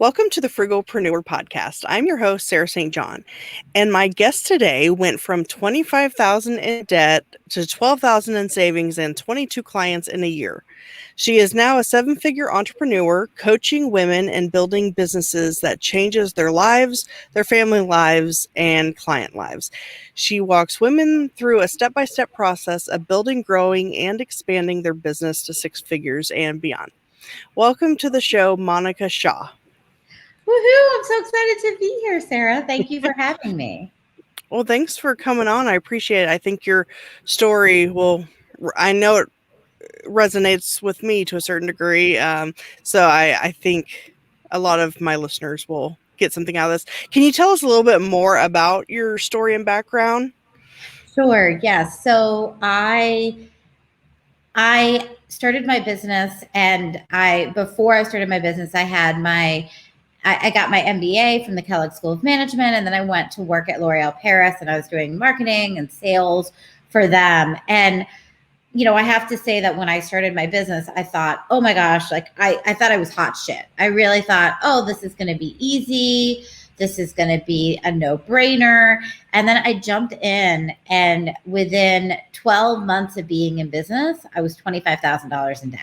Welcome to the Frugalpreneur podcast. I'm your host, Sarah St. John, and my guest today went from $25,000 in debt to $12,000 in savings and 22 clients in a year. She is now a seven-figure entrepreneur, coaching women and building businesses that changes their lives, their family lives, and client lives. She walks women through a step-by-step process of building, growing, and expanding their business to six figures and beyond. Welcome to the show, Monica Shah. Woohoo! I'm so excited to be here, Sarah. Thank you for having me. Well, thanks for coming on. I appreciate it. I think your story I know it resonates with me to a certain degree. So I think a lot of my listeners will get something out of this. Can you tell us a little bit more about your story and background? Sure. Yes. So I started my business, and before I started my business, I got my MBA from the Kellogg School of Management, and then I went to work at L'Oreal Paris, and I was doing marketing and sales for them. And I have to say that when I started my business, I thought, oh my gosh, I thought I was hot shit. I really thought, oh, this is going to be easy. This is going to be a no-brainer. And then I jumped in, and within 12 months of being in business, I was $25,000 in debt.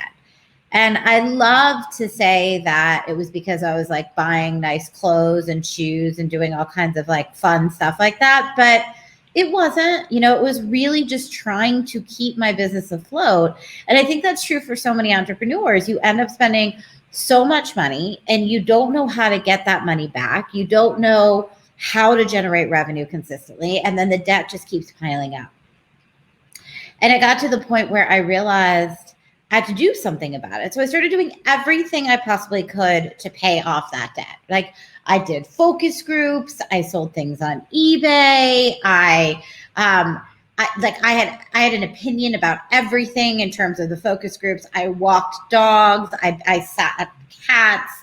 And I love to say that it was because I was like buying nice clothes and shoes and doing all kinds of like fun stuff like that. But it wasn't, it was really just trying to keep my business afloat. And I think that's true for so many entrepreneurs. You end up spending so much money and you don't know how to get that money back. You don't know how to generate revenue consistently. And then the debt just keeps piling up. And it got to the point where I realized I had to do something about it. So I started doing everything I possibly could to pay off that debt. Like I did focus groups. I sold things on eBay. I had an opinion about everything in terms of the focus groups. I walked dogs. I sat at cats.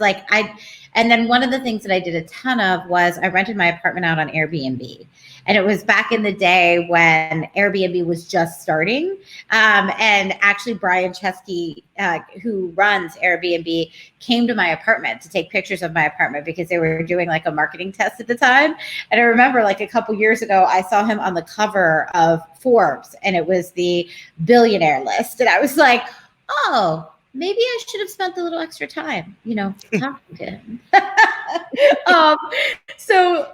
And then one of the things that I did a ton of was I rented my apartment out on Airbnb. And it was back in the day when Airbnb was just starting. And actually Brian Chesky, who runs Airbnb, came to my apartment to take pictures of my apartment because they were doing like a marketing test at the time. And I remember like a couple years ago, I saw him on the cover of Forbes, and it was the billionaire list. And I was like, oh, maybe I should have spent a little extra time, talking to him. So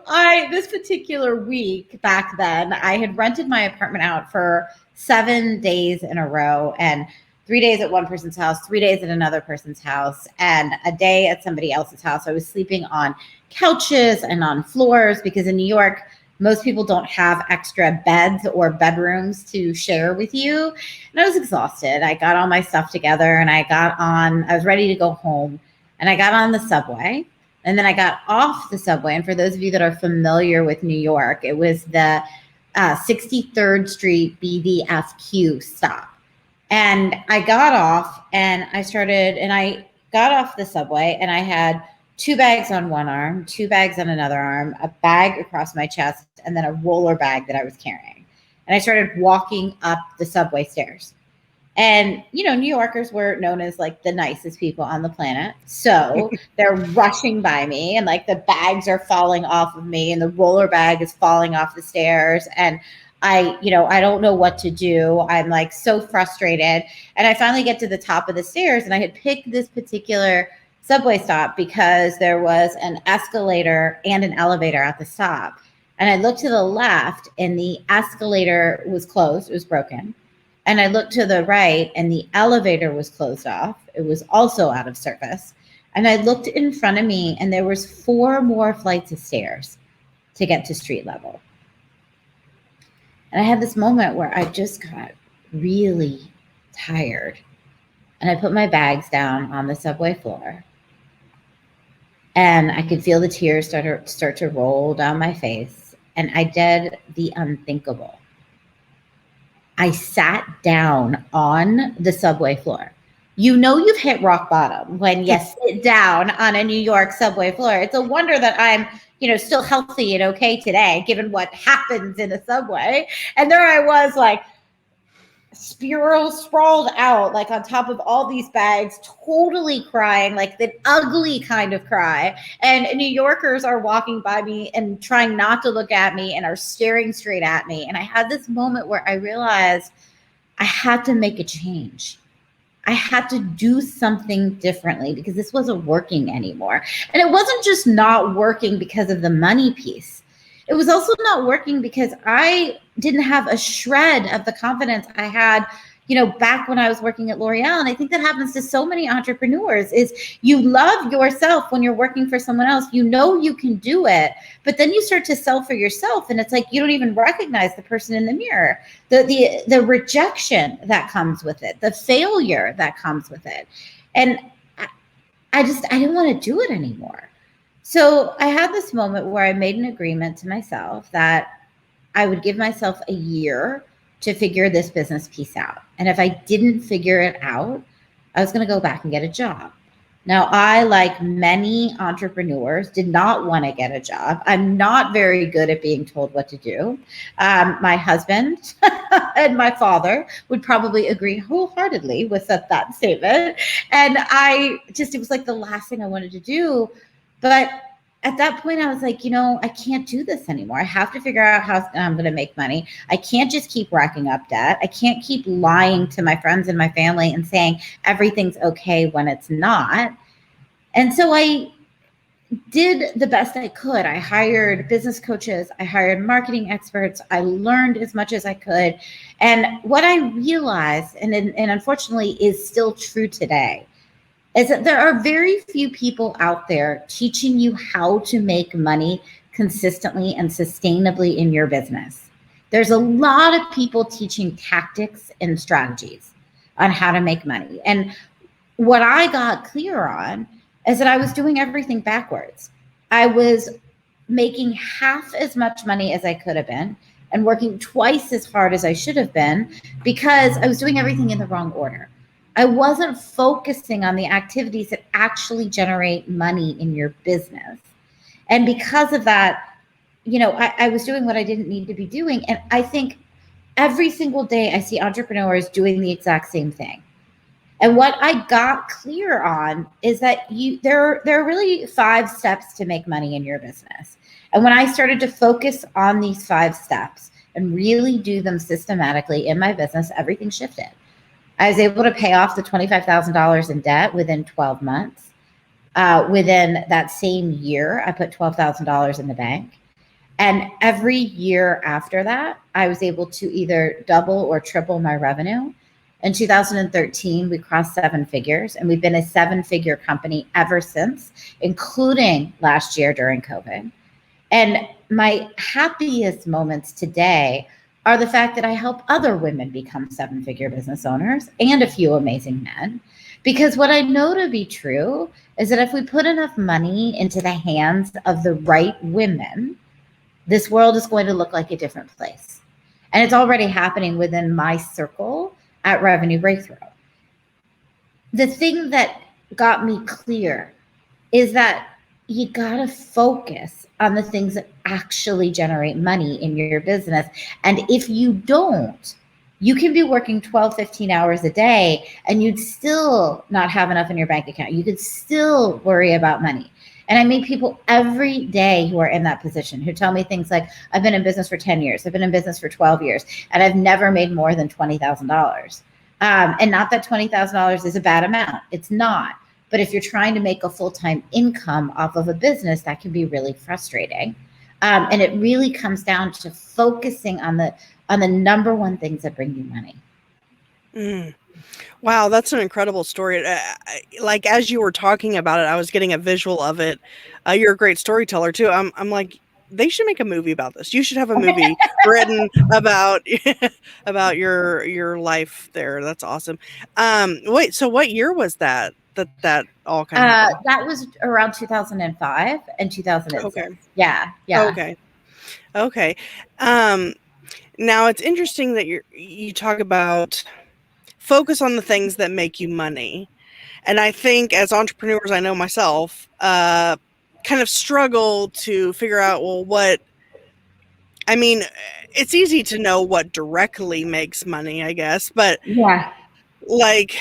this particular week back then, I had rented my apartment out for 7 days in a row, and 3 days at one person's house, 3 days at another person's house, and a day at somebody else's house. I was sleeping on couches and on floors because in New York, most people don't have extra beds or bedrooms to share with you. And I was exhausted. I got all my stuff together and I was ready to go home, and I got on the subway, and then I got off the subway. And for those of you that are familiar with New York, it was the 63rd Street BDFQ stop. And I got off and I got off the subway, and I had 2 bags on one arm, 2 bags on another arm, a bag across my chest, and then a roller bag that I was carrying. And I started walking up the subway stairs. And, New Yorkers were known as like the nicest people on the planet. So they're rushing by me, and like the bags are falling off of me, and the roller bag is falling off the stairs. And I don't know what to do. I'm like so frustrated. And I finally get to the top of the stairs, and I had picked this particular subway stop because there was an escalator and an elevator at the stop. And I looked to the left, and the escalator was closed. It was broken. And I looked to the right, and the elevator was closed off. It was also out of service. And I looked in front of me, and there was 4 more flights of stairs to get to street level. And I had this moment where I just got really tired. And I put my bags down on the subway floor. And I could feel the tears start to roll down my face. And I did the unthinkable. I sat down on the subway floor. You've hit rock bottom when you sit down on a New York subway floor. It's a wonder that I'm, still healthy and okay today, given what happens in a subway. And there I was like sprawled out like on top of all these bags, totally crying, like the ugly kind of cry. And New Yorkers are walking by me and trying not to look at me and are staring straight at me. And I had this moment where I realized I had to make a change. I had to do something differently because this wasn't working anymore. And it wasn't just not working because of the money piece. It was also not working because I didn't have a shred of the confidence I had, back when I was working at L'Oreal. And I think that happens to so many entrepreneurs is you love yourself when you're working for someone else. You know you can do it, but then you start to sell for yourself and it's like you don't even recognize the person in the mirror. The rejection that comes with it, the failure that comes with it. And I didn't want to do it anymore. So I had this moment where I made an agreement to myself that I would give myself a year to figure this business piece out. And if I didn't figure it out, I was going to go back and get a job. Now, I, like many entrepreneurs, did not want to get a job. I'm not very good at being told what to do. My husband and my father would probably agree wholeheartedly with that statement. And it was like the last thing I wanted to do. But at that point, I was like, I can't do this anymore. I have to figure out how I'm going to make money. I can't just keep racking up debt. I can't keep lying to my friends and my family and saying everything's okay when it's not. And so I did the best I could. I hired business coaches. I hired marketing experts. I learned as much as I could. And what I realized, and unfortunately is still true today, is that there are very few people out there teaching you how to make money consistently and sustainably in your business. There's a lot of people teaching tactics and strategies on how to make money. And what I got clear on is that I was doing everything backwards. I was making half as much money as I could have been and working twice as hard as I should have been because I was doing everything in the wrong order. I wasn't focusing on the activities that actually generate money in your business. And because of that, I was doing what I didn't need to be doing. And I think every single day I see entrepreneurs doing the exact same thing. And what I got clear on is that there are really 5 steps to make money in your business. And when I started to focus on these 5 steps and really do them systematically in my business, everything shifted. I was able to pay off the $25,000 in debt within 12 months. Within that same year, I put $12,000 in the bank. And every year after that, I was able to either double or triple my revenue. In 2013, we crossed 7 figures, and we've been a 7-figure company ever since, including last year during COVID. And my happiest moments today are the fact that I help other women become 7-figure business owners and a few amazing men. Because what I know to be true is that if we put enough money into the hands of the right women, this world is going to look like a different place. And it's already happening within my circle at Revenue Breakthrough. The thing that got me clear is that you got to focus on the things that actually generate money in your business. And if you don't, you can be working 12, 15 hours a day and you'd still not have enough in your bank account. You could still worry about money. And I meet people every day who are in that position who tell me things like, I've been in business for 10 years. I've been in business for 12 years, and I've never made more than $20,000. And not that $20,000 is a bad amount. It's not. But if you're trying to make a full-time income off of a business, that can be really frustrating. And it really comes down to focusing on the number one things that bring you money. Mm. Wow, that's an incredible story. Like as you were talking about it, I was getting a visual of it. You're a great storyteller too. I'm like, they should make a movie about this. You should have a movie written about about your life there. That's awesome. Wait, so what year was that all kind of happened? That was around 2005 and 2006. Okay. Yeah. Okay. Now it's interesting that you talk about focus on the things that make you money. And I think as entrepreneurs, I know myself, kind of struggle to figure out, well, I mean, it's easy to know what directly makes money, I guess, but Yeah. like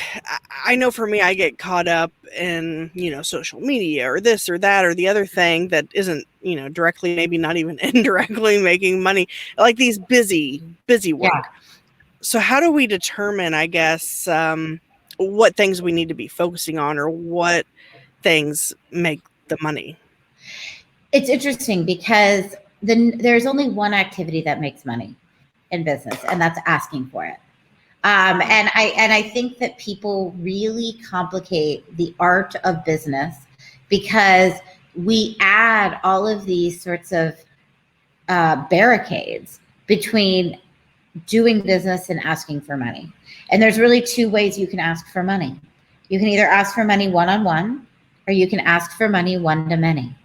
I know for me, I get caught up in, social media or this or that or the other thing that isn't, directly, maybe not even indirectly making money, like these busy Yeah. work. So how do we determine, I guess, what things we need to be focusing on, or what things make the money? It's interesting because there's only one activity that makes money in business, and that's asking for it. And I think that people really complicate the art of business because we add all of these sorts of barricades between doing business and asking for money. And there's really two ways you can ask for money. You can either ask for money one-on-one, or you can ask for money one-to-many.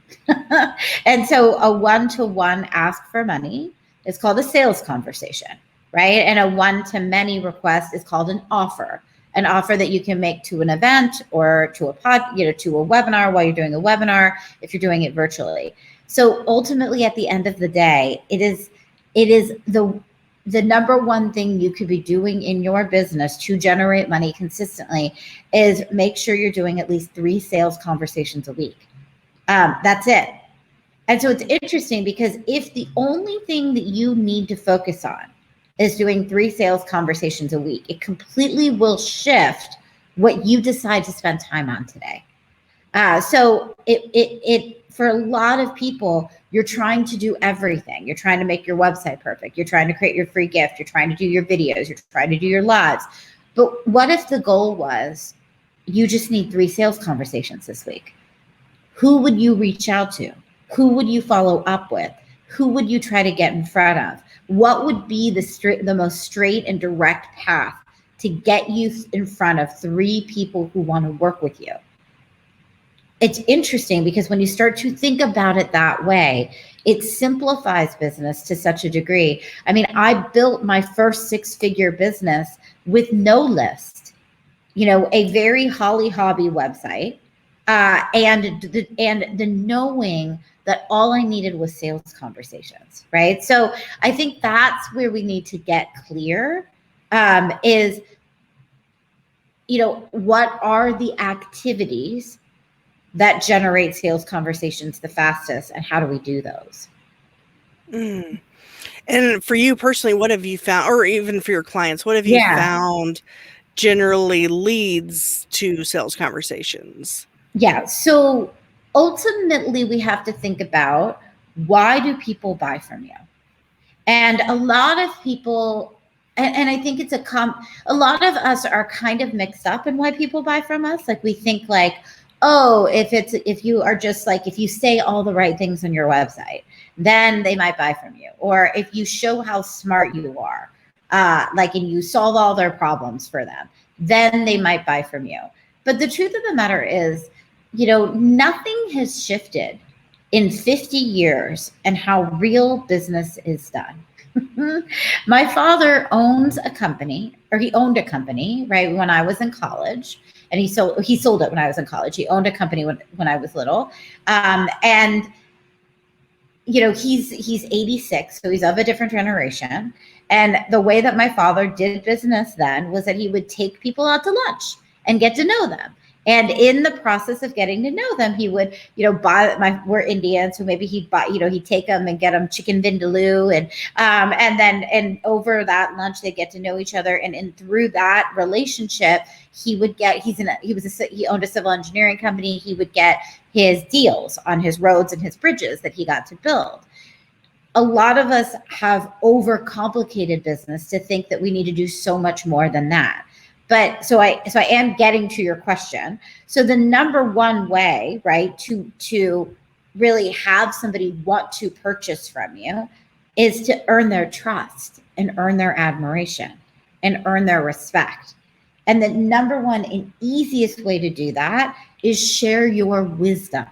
And so a one-to-one ask for money is called a sales conversation, right? And a one-to-many request is called an offer that you can make to an event or to to a webinar while you're doing a webinar, if you're doing it virtually. So ultimately, at the end of the day, it is the number one thing you could be doing in your business to generate money consistently is make sure you're doing at least 3 sales conversations a week. That's it. And so it's interesting because if the only thing that you need to focus on is doing 3 sales conversations a week, it completely will shift what you decide to spend time on today. So it for a lot of people, you're trying to do everything. You're trying to make your website perfect. You're trying to create your free gift. You're trying to do your videos. You're trying to do your lives. But what if the goal was you just need 3 sales conversations this week? Who would you reach out to? Who would you follow up with? Who would you try to get in front of? What would be the most straight and direct path to get you in front of 3 people who want to work with you? It's interesting because when you start to think about it that way, it simplifies business to such a degree. I mean, I built my first 6-figure business with no list, a very Holly Hobby website, and the knowing that all I needed was sales conversations, right? So I think that's where we need to get clear, is, what are the activities that generate sales conversations the fastest, and how do we do those? Mm. And for you personally, what have you found, or even for your clients, what have you Yeah. found generally leads to sales conversations? Yeah. So ultimately, we have to think about, why do people buy from you? And a lot of people, and I think a lot of us are kind of mixed up in why people buy from us. Like, we think like, oh, if you are just like, if you say all the right things on your website, then they might buy from you. Or if you show how smart you are, and you solve all their problems for them, then they might buy from you. But the truth of the matter is, nothing has shifted in 50 years and how real business is done. My father owns a company, or he owned a company, right, when I was in college, and he sold it when I was in college. He owned a company when I was little, and he's 86, so he's of a different generation. And the way that my father did business then was that he would take people out to lunch and get to know them. And in the process of getting to know them, he would, we're Indian, so maybe he'd buy, he'd take them and get them chicken vindaloo, and over that lunch they get to know each other, and through that relationship, he owned a civil engineering company. He would get his deals on his roads and his bridges that he got to build. A lot of us have overcomplicated business to think that we need to do so much more than that. But so I am getting to your question. So the number one way, right, to really have somebody want to purchase from you is to earn their trust and earn their admiration and earn their respect. And the number one and easiest way to do that is share your wisdom.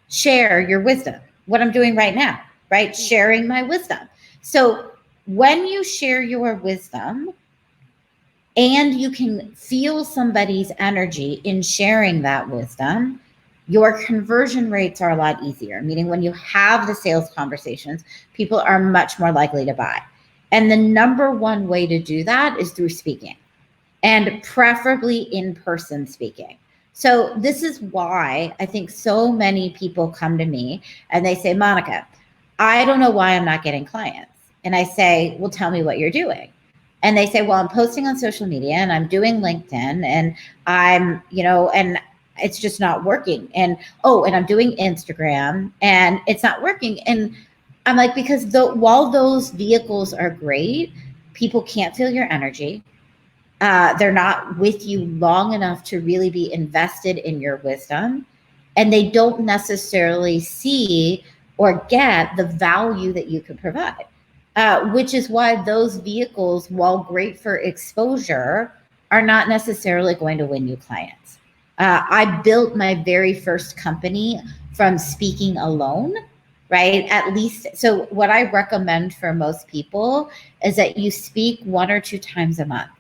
Share your wisdom. What I'm doing right now, right? Sharing my wisdom. So when you share your wisdom, and you can feel somebody's energy in sharing that wisdom, your conversion rates are a lot easier, meaning when you have the sales conversations, people are much more likely to buy. And the number one way to do that is through speaking, and preferably in-person speaking. So this is why I think so many people come to me and they say, Monica, I don't know why I'm not getting clients. And I say, well, tell me what you're doing. And they say, well, I'm posting on social media and I'm doing LinkedIn and I'm, and it's just not working. And, oh, and I'm doing Instagram and it's not working. And I'm like, because while those vehicles are great, people can't feel your energy. They're not with you long enough to really be invested in your wisdom. And they don't necessarily see or get the value that you could provide, which is why those vehicles, while great for exposure, are not necessarily going to win you clients. I built my very first company from speaking alone, right? At least, so what I recommend for most people is that you speak 1 or 2 times a month.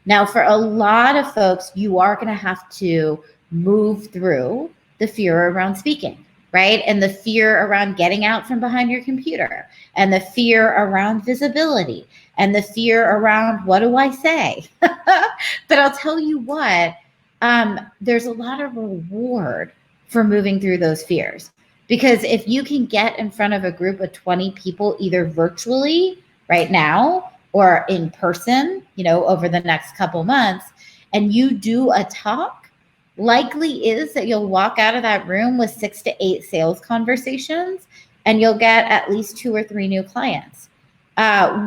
Now, for a lot of folks, you are going to have to move through the fear around speaking, right? And the fear around getting out from behind your computer, and the fear around visibility, and the fear around what do I say? But I'll tell you what, there's a lot of reward for moving through those fears. Because if you can get in front of a group of 20 people, either virtually right now or in person, over the next couple months, and you do a talk, likely is that you'll walk out of that room with 6 to 8 sales conversations, and you'll get at least 2 or 3 new clients,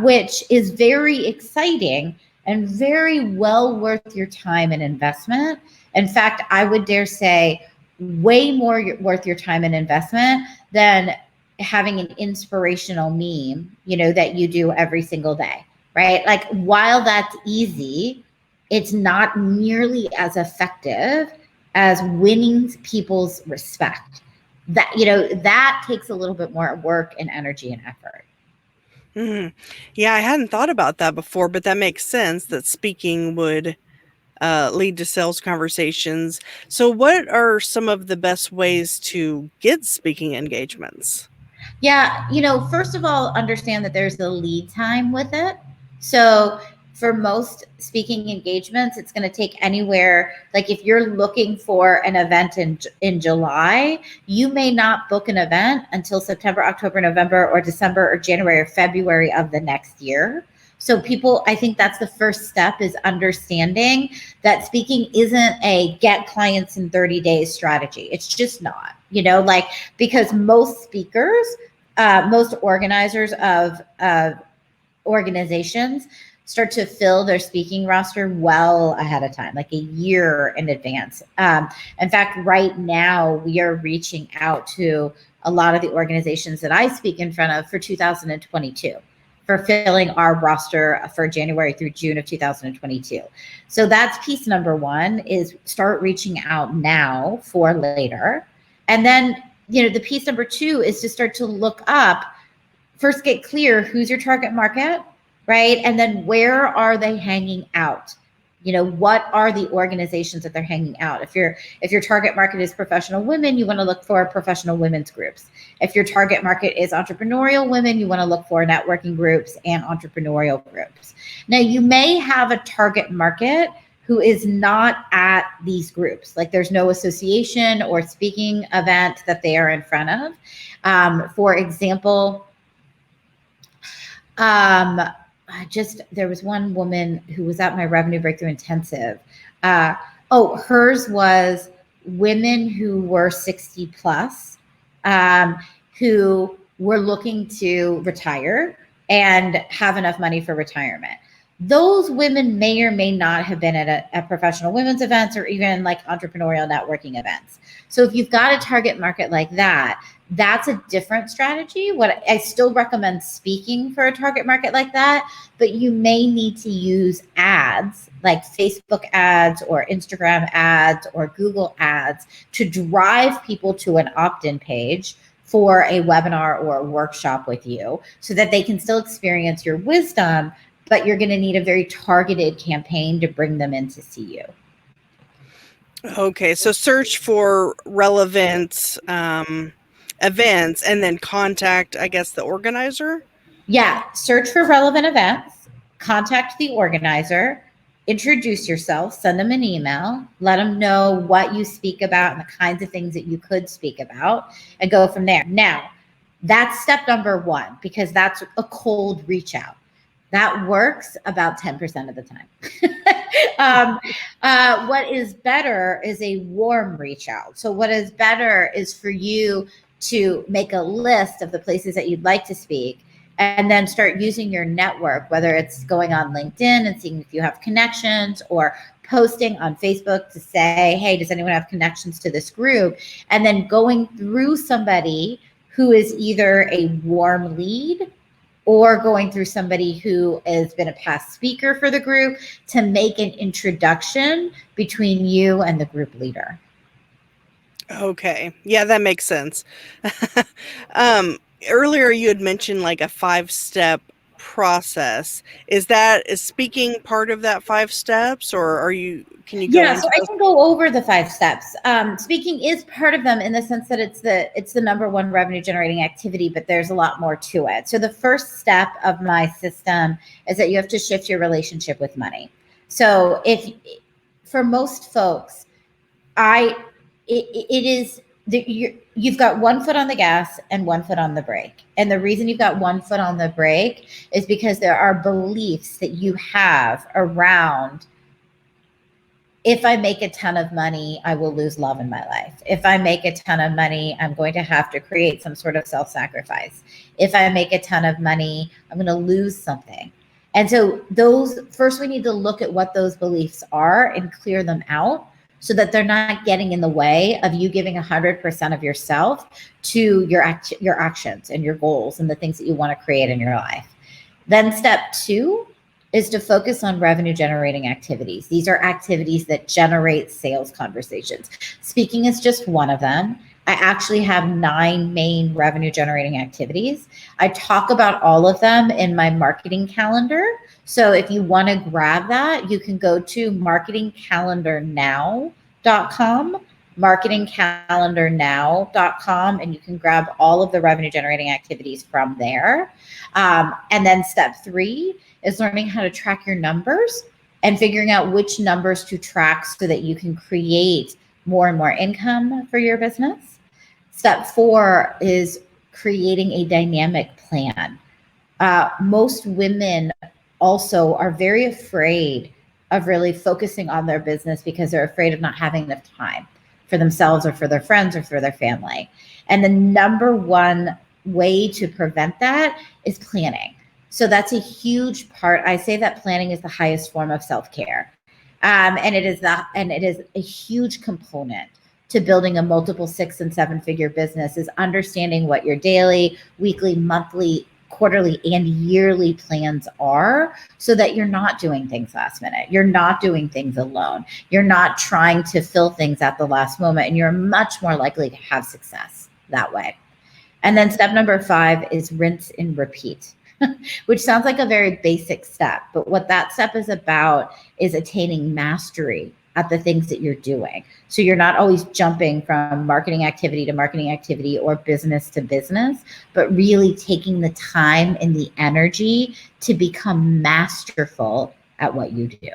which is very exciting and very well worth your time and investment. In fact, I would dare say way more worth your time and investment than having an inspirational meme, that you do every single day, right? Like, while that's easy, it's not nearly as effective as winning people's respect. That takes a little bit more work and energy and effort. Mm-hmm. Yeah, I hadn't thought about that before, but that makes sense that speaking would lead to sales conversations. So, what are some of the best ways to get speaking engagements? Yeah, first of all, understand that there's a lead time with it. So for most speaking engagements, it's going to take anywhere, like if you're looking for an event in July, you may not book an event until September, October, November, or December, or January, or February of the next year. So people, I think that's the first step, is understanding that speaking isn't a get clients in 30 days strategy. It's just not, because most speakers, most organizers of organizations start to fill their speaking roster well ahead of time, like a year in advance. In fact, right now we are reaching out to a lot of the organizations that I speak in front of for 2022, for filling our roster for January through June of 2022. So that's piece number one, is start reaching out now for later. And then, the piece number two is to start to look up, first get clear who's your target market, right? And then where are they hanging out? What are the organizations that they're hanging out? If your target market is professional women, you want to look for professional women's groups. If your target market is entrepreneurial women, you want to look for networking groups and entrepreneurial groups. Now, you may have a target market who is not at these groups. Like, there's no association or speaking event that they are in front of. For example, there was one woman who was at my Revenue Breakthrough Intensive. Hers was women who were 60 plus, who were looking to retire and have enough money for retirement. Those women may or may not have been at a professional women's events, or even like entrepreneurial networking events. So if you've got a target market like that, that's a different strategy. What I still recommend speaking for a target market like that, but you may need to use ads like Facebook ads or Instagram ads or Google ads to drive people to an opt-in page for a webinar or a workshop with you, so that they can still experience your wisdom, but you're going to need a very targeted campaign to bring them in to see you. Okay, so search for relevant events and then contact, I guess, the organizer. Yeah, search for relevant events, contact the organizer, introduce yourself, send them an email, let them know what you speak about and the kinds of things that you could speak about, and go from there. Now, that's step number one, because that's a cold reach out. That works about 10% of the time. What is better is a warm reach out. So, what is better is for you to make a list of the places that you'd like to speak and then start using your network, whether it's going on LinkedIn and seeing if you have connections, or posting on Facebook to say, hey, does anyone have connections to this group? And then going through somebody who is either a warm lead or going through somebody who has been a past speaker for the group to make an introduction between you and the group leader. Okay. Yeah, that makes sense. um, Earlier you had mentioned like a 5-step process. Is speaking part of that 5 steps, or can you go Yeah, so into I those? can go over the 5 steps. Speaking is part of them in the sense that it's the number one revenue generating activity, but there's a lot more to it. So the first step of my system is that you have to shift your relationship with money. So if for most folks, it is that you've got one foot on the gas and one foot on the brake. And the reason you've got one foot on the brake is because there are beliefs that you have around, if I make a ton of money, I will lose love in my life. If I make a ton of money, I'm going to have to create some sort of self-sacrifice. If I make a ton of money, I'm going to lose something. And so those, first we need to look at what those beliefs are and clear them out so that they're not getting in the way of you giving 100% of yourself to your actions and your goals and the things that you want to create in your life. Then step two is to focus on revenue generating activities. These are activities that generate sales conversations. Speaking is just one of them. I actually have 9 main revenue generating activities. I talk about all of them in my marketing calendar. So if you want to grab that, you can go to marketingcalendarnow.com, marketingcalendarnow.com, and you can grab all of the revenue generating activities from there. And then step 3 is learning how to track your numbers and figuring out which numbers to track so that you can create more and more income for your business. Step 4 is creating a dynamic plan. Most women also are very afraid of really focusing on their business because they're afraid of not having enough time for themselves or for their friends or for their family. And the number one way to prevent that is planning. So that's a huge part. I say that planning is the highest form of self-care. And it is a huge component to building a multiple 6 and 7 figure business, is understanding what your daily, weekly, monthly, quarterly, and yearly plans are, so that you're not doing things last minute. You're not doing things alone. You're not trying to fill things at the last moment, and you're much more likely to have success that way. And then step number 5 is rinse and repeat, which sounds like a very basic step. But what that step is about is attaining mastery at the things that you're doing. So you're not always jumping from marketing activity to marketing activity or business to business, but really taking the time and the energy to become masterful at what you do.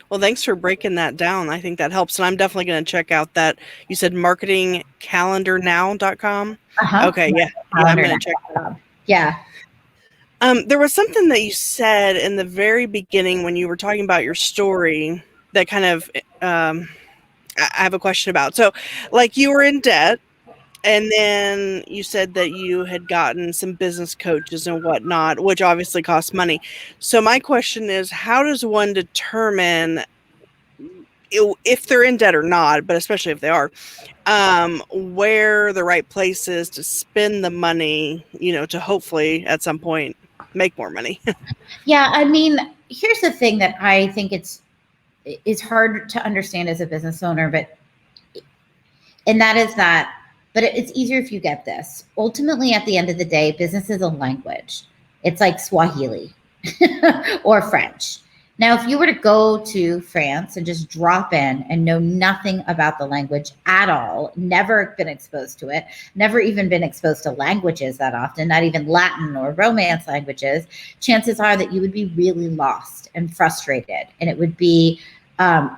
Well, thanks for breaking that down. I think that helps. And I'm definitely going to check out that. You said marketingcalendarnow.com. Uh-huh. Okay. Yeah. Yeah. I'm going to check that. Yeah. There was something that you said in the very beginning when you were talking about your story that kind of, I have a question about. So, like, you were in debt, and then you said that you had gotten some business coaches and whatnot, which obviously costs money. So my question is, how does one determine if they're in debt or not, but especially if they are, where the right place is to spend the money, to hopefully at some point make more money? Yeah. I mean, here's the thing that I think it's hard to understand as a business owner, and that is that, but it's easier if you get this. Ultimately, at the end of the day, business is a language. It's like Swahili or French. Now, if you were to go to France and just drop in and know nothing about the language at all, never been exposed to it, never even been exposed to languages that often, not even Latin or Romance languages, chances are that you would be really lost and frustrated, and it would be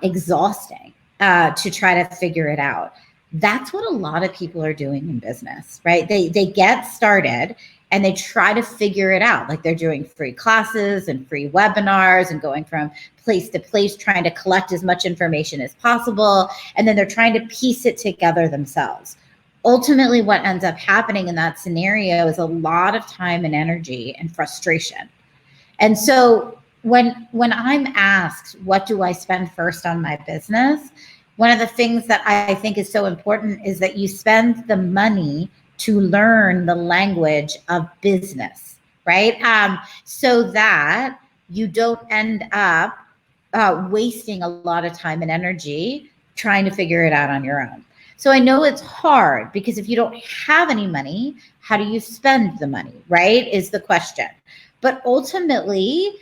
exhausting to try to figure it out. That's what a lot of people are doing in business, right? They get started and they try to figure it out. Like they're doing free classes and free webinars and going from place to place, trying to collect as much information as possible. And then they're trying to piece it together themselves. Ultimately, what ends up happening in that scenario is a lot of time and energy and frustration. And so when I'm asked, what do I spend first on my business? One of the things that I think is so important is that you spend the money to learn the language of business, right? So that you don't end up wasting a lot of time and energy trying to figure it out on your own. So I know it's hard because if you don't have any money, how do you spend the money, right? Is the question. But ultimately,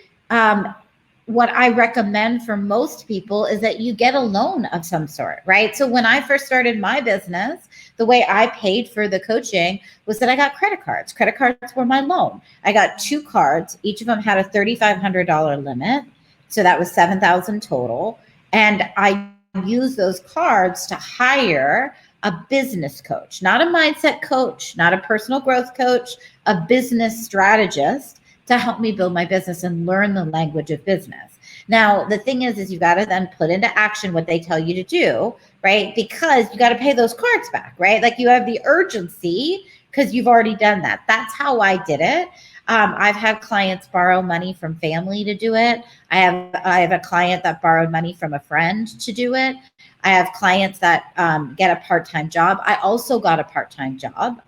what I recommend for most people is that you get a loan of some sort, right? So when I first started my business, the way I paid for the coaching was that I got credit cards. Credit cards were my loan. I got 2 cards. Each of them had a $3,500 limit. So that was 7,000 total. And I used those cards to hire a business coach, not a mindset coach, not a personal growth coach, a business strategist to help me build my business and learn the language of business. Now, the thing is you got to then put into action what they tell you to do, right? Because you got to pay those cards back, right? Like you have the urgency because you've already done that. That's how I did it. I've had clients borrow money from family to do it. I have a client that borrowed money from a friend to do it. I have clients that get a part-time job. I also got a part-time job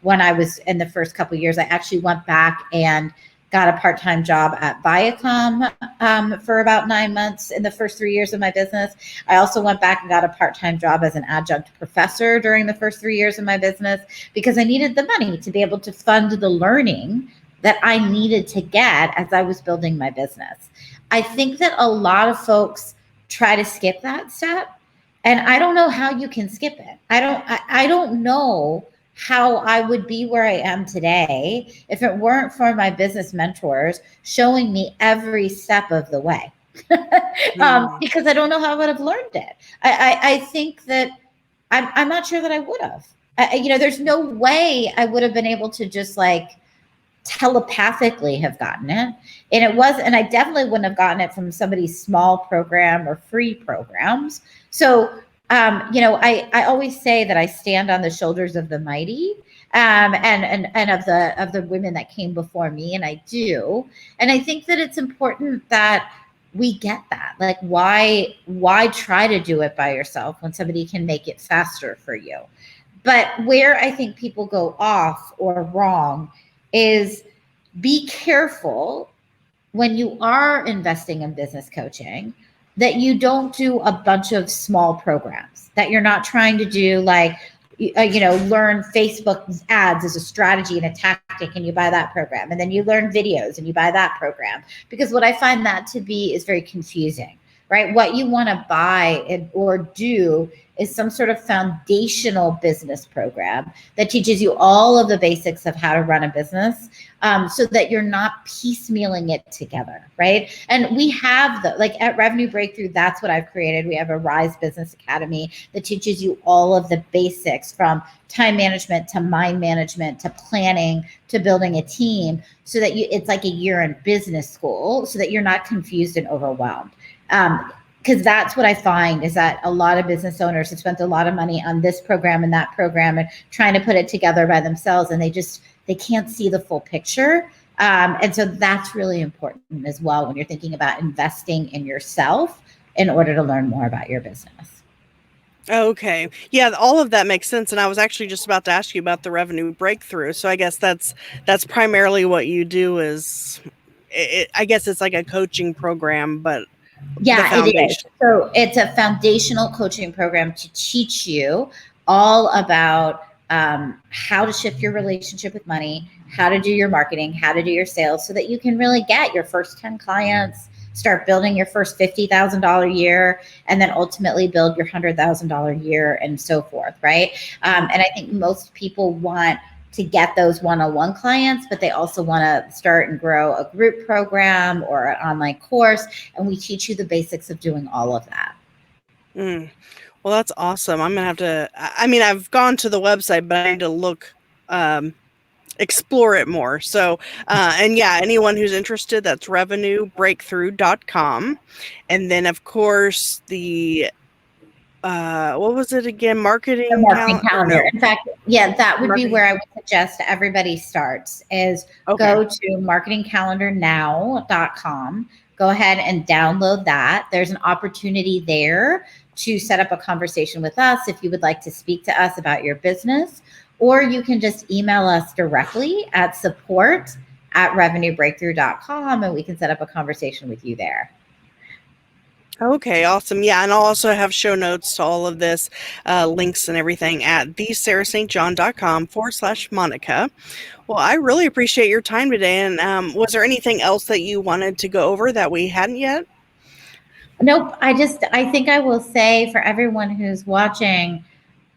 when I was in the first couple of years. I actually went back and got a part-time job at Viacom for about 9 months in the first 3 years of my business. I also went back and got a part-time job as an adjunct professor during the first 3 years of my business because I needed the money to be able to fund the learning that I needed to get as I was building my business. I think that a lot of folks try to skip that step, and I don't know how you can skip it. I don't know how I would be where I am today if it weren't for my business mentors showing me every step of the way. Because I don't know how I would have learned it. I think that I'm not sure that I would have. There's no way I would have been able to just like telepathically have gotten it. And I definitely wouldn't have gotten it from somebody's small program or free programs. So I always say that I stand on the shoulders of the mighty, and of the women that came before me, and I do. And I think that it's important that we get that. Like, why try to do it by yourself when somebody can make it faster for you? But where I think people go off or wrong is be careful when you are investing in business coaching that you don't do a bunch of small programs, that you're not trying to do like, learn Facebook ads as a strategy and a tactic and you buy that program. And then you learn videos and you buy that program. Because what I find that to be is very confusing, right? What you want to buy or do is some sort of foundational business program that teaches you all of the basics of how to run a business, so that you're not piecemealing it together, right? And we have at Revenue Breakthrough, that's what I've created. We have a Rise Business Academy that teaches you all of the basics, from time management to mind management to planning to building a team, so that it's like a year in business school, so that you're not confused and overwhelmed. Because that's what I find is that a lot of business owners have spent a lot of money on this program and that program and trying to put it together by themselves, and they can't see the full picture. And so that's really important as well when you're thinking about investing in yourself in order to learn more about your business. Okay. Yeah, all of that makes sense. And I was actually just about to ask you about the Revenue Breakthrough. So I guess that's primarily what you do is, I guess it's like a coaching program, but Yeah, it is. So it's a foundational coaching program to teach you all about how to shift your relationship with money, how to do your marketing, how to do your sales, so that you can really get your first 10 clients, start building your first $50,000 year, and then ultimately build your $100,000 year, and so forth, right? And I think most people want to get those one-on-one clients, but they also want to start and grow a group program or an online course, and we teach you the basics of doing all of that. Mm. Well, that's awesome. I'm gonna have to. I mean, I've gone to the website, but I need to look, explore it more. So, and yeah, anyone who's interested, that's revenuebreakthrough.com. And then, of course, the what was it again? The Marketing marketing count or calendar. no? In fact, yeah, that would be Marketing. where I would suggest everybody starts is Okay. go to marketingcalendarnow.com. Go ahead and download that. There's an opportunity there to set up a conversation with us if you would like to speak to us about your business, or you can just email us directly at support@revenuebreakthrough.com, and we can set up a conversation with you there. Okay, awesome. Yeah, and I'll also have show notes to all of this, links and everything at thesarahstjohn.com/Monica. Well, I really appreciate your time today. And was there anything else that you wanted to go over that we hadn't yet? Nope. I think I will say for everyone who's watching,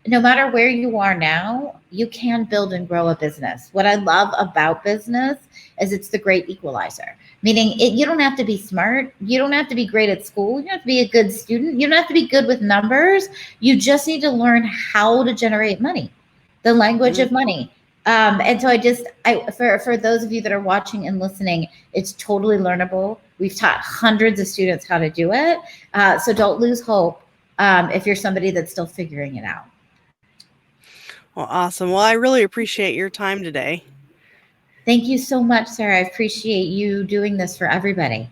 no matter where you are now, you can build and grow a business. What I love about business is it's the great equalizer, meaning you don't have to be smart. You don't have to be great at school. You don't have to be a good student. You don't have to be good with numbers. You just need to learn how to generate money, the language Mm. of money. And so for those of you that are watching and listening, it's totally learnable. We've taught hundreds of students how to do it. So don't lose hope if you're somebody that's still figuring it out. Well, awesome. Well, I really appreciate your time today. Thank you so much, Sarah. I appreciate you doing this for everybody.